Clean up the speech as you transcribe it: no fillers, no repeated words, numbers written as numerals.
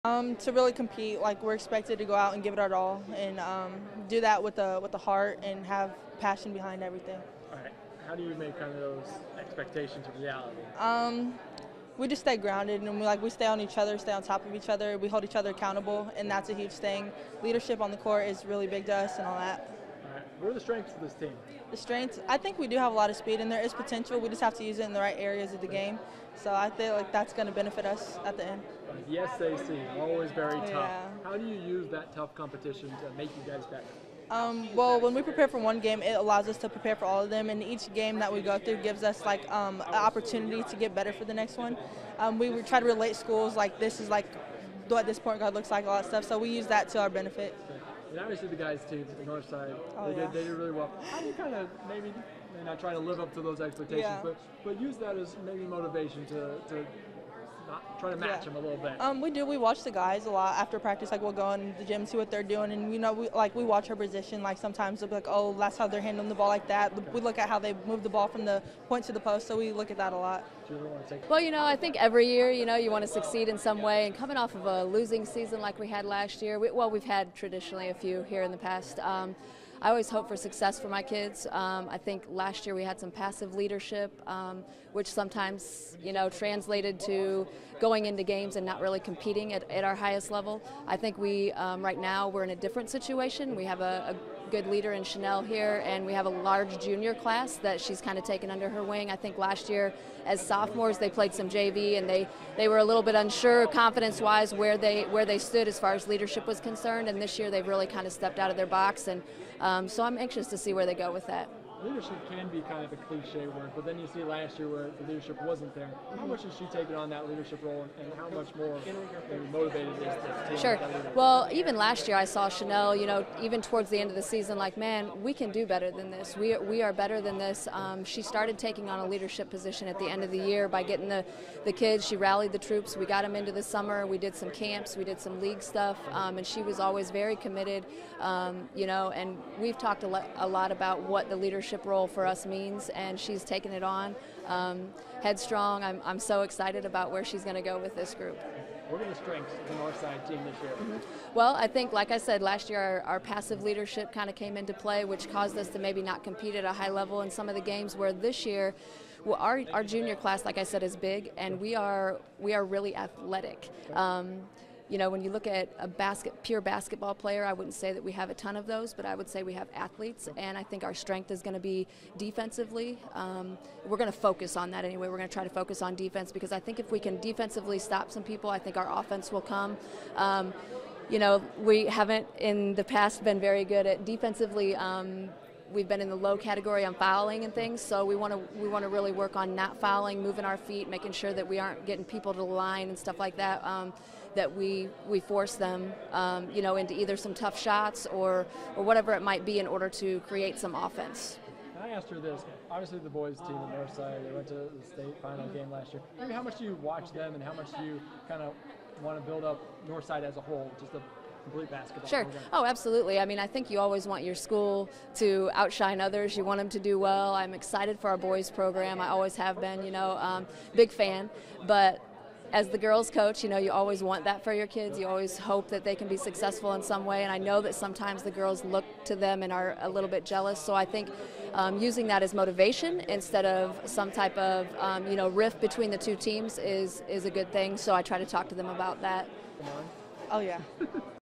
To really compete, like we're expected to go out and give it our all, and do that with the heart and have passion behind everything. All right. How do you make kind of those expectations a reality? We just stay grounded, and we stay on each other, stay on top of each other. We hold each other accountable, and that's a huge thing. Leadership on the court is really big to us, and all that. All right. What are the strengths of this team? The strengths, I think we do have a lot of speed, and there is potential. We just have to use it in the right areas of the game. So I feel like that's going to benefit us at the end. The SAC, always very tough. Yeah. How do you use that tough competition to make you guys better? Well, when we prepare for one game, it allows us to prepare for all of them, and each game that we go through gives us an opportunity to get better for the next one. We try to relate schools like this is like what this point guard looks like, all that stuff. So we use that to our benefit. And obviously the guys' team, the North Side, they did really well. How do you kind of maybe not try to live up to those expectations, but use that as maybe motivation to not try to match them a little bit? We do. We watch the guys a lot after practice. Like we'll go in the gym, see what they're doing, and we watch her position. Like sometimes they'll be like, oh, that's how they're handling the ball like that. We look at how they move the ball from the point to the post, so we look at that a lot. Well, I think every year, you want to succeed in some way. And coming off of a losing season like we had last year, we've had traditionally a few here in the past. I always hope for success for my kids. I think last year we had some passive leadership, which sometimes, translated to going into games and not really competing at our highest level. I think right now, we're in a different situation. We have a good leader in Chanel here, and we have a large junior class that she's kind of taken under her wing. I think last year, as sophomores, they played some JV, and they were a little bit unsure confidence-wise where they stood as far as leadership was concerned, and this year they've really kind of stepped out of their box, and so I'm anxious to see where they go with that. Leadership can be kind of a cliche word, but then you see last year where the leadership wasn't there. How much is she taking on that leadership role, and how much more maybe motivated is the team? Sure. Well, even last year I saw Chanel, even towards the end of the season, like, man, we can do better than this. We are better than this. She started taking on a leadership position at the end of the year by getting the kids. She rallied the troops. We got them into the summer. We did some camps. We did some league stuff, and she was always very committed, and we've talked a lot about what the leadership role for us means, and she's taken it on headstrong. I'm so excited about where she's going to go with this group. What are the strengths of the Northside team this year? Well, I think, like I said, last year our passive leadership kind of came into play, which caused us to maybe not compete at a high level in some of the games, where this year, well, our junior class, like I said, is big, and we are really athletic. When you look at a pure basketball player, I wouldn't say that we have a ton of those, but I would say we have athletes, and I think our strength is going to be defensively. We're going to focus on that anyway. We're going to try to focus on defense, because I think if we can defensively stop some people, I think our offense will come. We haven't in the past been very good at defensively. We've been in the low category on fouling and things, so we want to really work on not fouling, moving our feet, making sure that we aren't getting people to the line and stuff like that. That we force them, into either some tough shots or whatever it might be in order to create some offense. I asked her this. Obviously, the boys' team, the North Side, they went to the state final game last year. Maybe how much do you watch them, and how much do you kind of want to build up North Side as a whole, just a complete basketball Sure. program? Oh, absolutely. I mean, I think you always want your school to outshine others. You want them to do well. I'm excited for our boys' program. I always have been, big fan. But as the girls coach, you always want that for your kids. You always hope that they can be successful in some way, and I know that sometimes the girls look to them and are a little bit jealous. So I think using that as motivation instead of some type of rift between the two teams is a good thing. So I try to talk to them about that. Oh yeah.